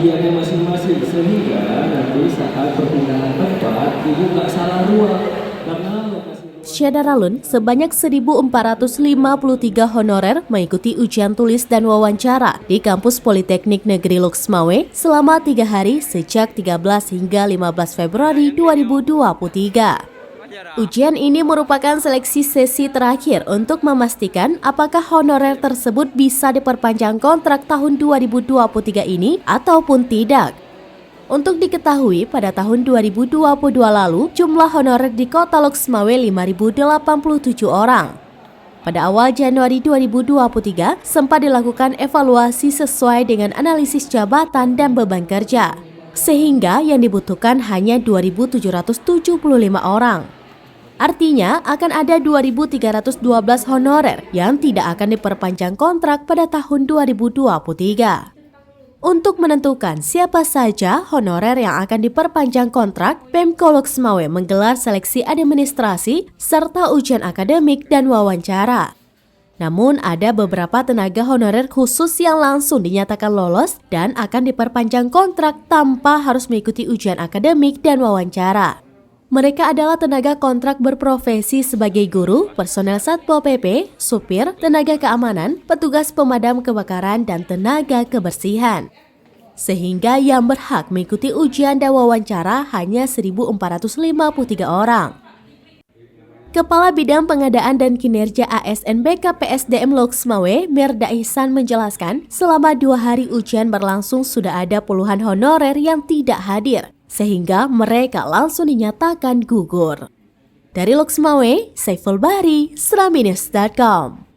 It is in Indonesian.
Dianya masing-masing sehingga nanti saat perpindahan tempat ibu nggak salah ruang karena lokasi. Syadaralun, sebanyak 1.453 honorer mengikuti ujian tulis dan wawancara di Kampus Politeknik Negeri Loksmawe selama 3 hari sejak 13 hingga 15 Februari 2023. Ujian ini merupakan seleksi sesi terakhir untuk memastikan apakah honorer tersebut bisa diperpanjang kontrak tahun 2023 ini ataupun tidak. Untuk diketahui, pada tahun 2022 lalu, jumlah honorer di Kota Loksmawe 5.087 orang. Pada awal Januari 2023, sempat dilakukan evaluasi sesuai dengan analisis jabatan dan beban kerja, sehingga yang dibutuhkan hanya 2.775 orang. Artinya, akan ada 2.312 honorer yang tidak akan diperpanjang kontrak pada tahun 2023. Untuk menentukan siapa saja honorer yang akan diperpanjang kontrak, Pemko Loksmawe menggelar seleksi administrasi serta ujian akademik dan wawancara. Namun ada beberapa tenaga honorer khusus yang langsung dinyatakan lolos dan akan diperpanjang kontrak tanpa harus mengikuti ujian akademik dan wawancara. Mereka adalah tenaga kontrak berprofesi sebagai guru, personel Satpol PP, supir, tenaga keamanan, petugas pemadam kebakaran, dan tenaga kebersihan. Sehingga yang berhak mengikuti ujian dan wawancara hanya 1.453 orang. Kepala Bidang Pengadaan dan Kinerja ASN BKPSDM Loksmawe, Mirda Ihsan menjelaskan, selama 2 hari ujian berlangsung sudah ada puluhan honorer yang tidak hadir, sehingga mereka langsung dinyatakan gugur. Dari Loksmawe, Saiful Bahri, Sraminews.com.